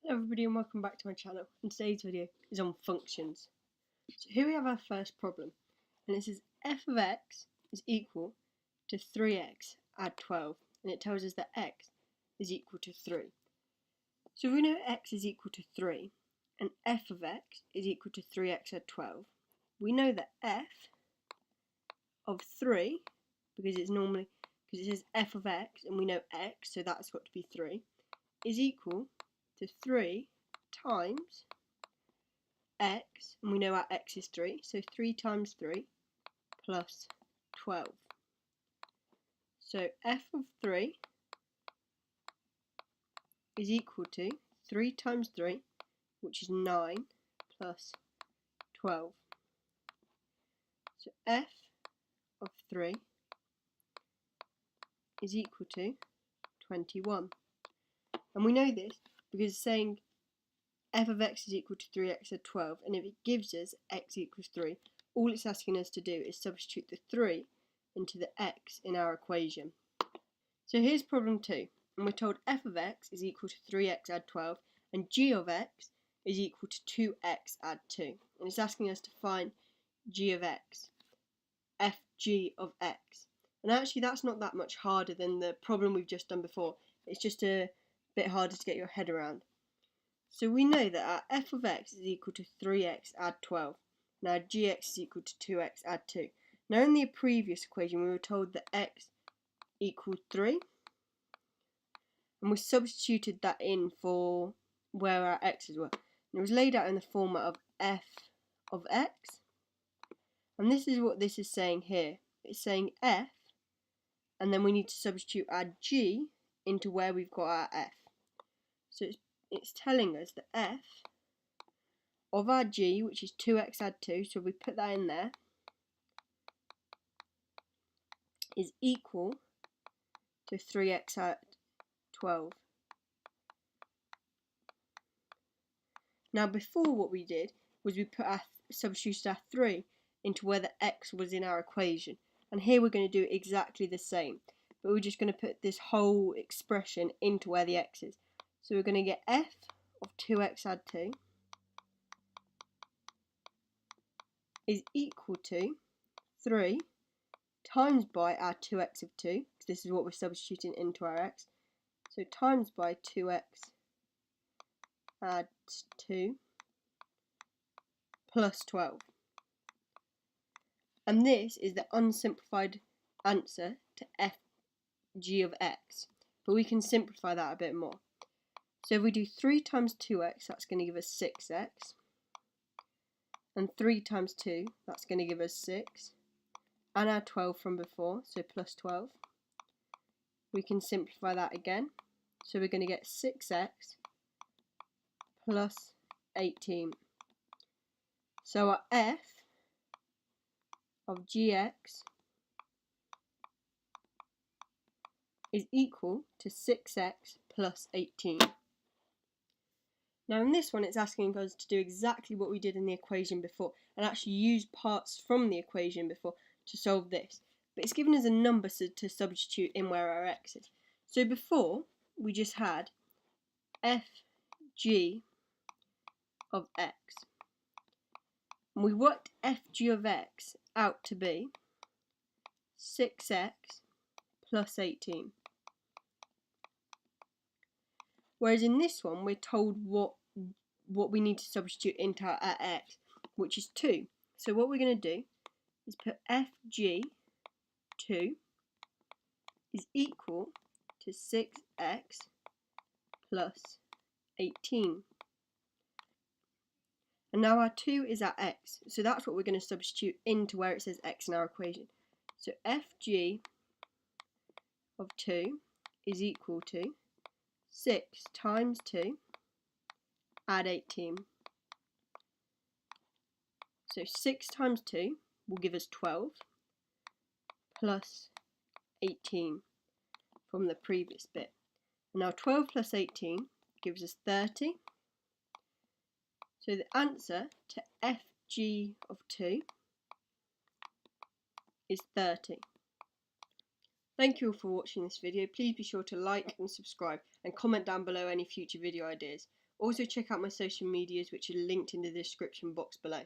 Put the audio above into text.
Hello everybody and welcome back to my channel, and today's video is on functions. So here we have our first problem, and it says f of x is equal to 3x add 12, and it tells us that x is equal to 3. So we know x is equal to 3 and f of x is equal to 3x add 12. We know that f of 3, because it says f of x and we know x, so that's got to be 3, is equal to 3 times x, and we know our x is 3, so 3 times 3 plus 12. So f of 3 is equal to 3 times 3, which is 9, plus 12. So f of 3 is equal to 21. And we know this because it's saying f of x is equal to 3x add 12, and if it gives us x equals 3, all it's asking us to do is substitute the 3 into the x in our equation. So here's problem 2, and we're told f of x is equal to 3x add 12 and g of x is equal to 2x add 2, and it's asking us to find g of x, fg of x. And actually that's not that much harder than the problem we've just done before, it's just a bit harder to get your head around. So we know that our f of x is equal to 3x add 12, and our gx is equal to 2x add 2. Now in the previous equation we were told that x equaled 3, and we substituted that in for where our x's were. And it was laid out in the format of f of x, and this is what this is saying here. It's saying f, and then we need to substitute our g into where we've got our f. So it's telling us that f of our g, which is 2x add 2, so we put that in there, is equal to 3x add 12. Now before, what we did was we substituted our 3 into where the x was in our equation, and here we're going to do exactly the same, but we're just going to put this whole expression into where the x is. So we're going to get f of 2x add 2 is equal to 3 times by our 2x of 2, because this is what we're substituting into our x, so times by 2x add 2 plus 12. And this is the unsimplified answer to fg of x, but we can simplify that a bit more. So if we do 3 times 2x, that's going to give us 6x, and 3 times 2, that's going to give us 6, and our 12 from before, so plus 12. We can simplify that again, so we're going to get 6x plus 18. So our f of gx is equal to 6x plus 18. Now in this one it's asking us to do exactly what we did in the equation before and actually use parts from the equation before to solve this. But it's given us a number to substitute in where our x is. So before we just had fg of x. And we worked fg of x out to be 6x plus 18. Whereas in this one we're told what we need to substitute into our x, which is 2. So what we're going to do is put fg 2 is equal to 6x plus 18. And now our 2 is our x, so that's what we're going to substitute into where it says x in our equation. So fg of 2 is equal to 6 times 2 add 18. So 6 times 2 will give us 12 plus 18 from the previous bit. Now 12 plus 18 gives us 30. So the answer to fg of 2 is 30. Thank you all for watching this video. Please be sure to like and subscribe and comment down below any future video ideas. Also check out my social medias, which are linked in the description box below.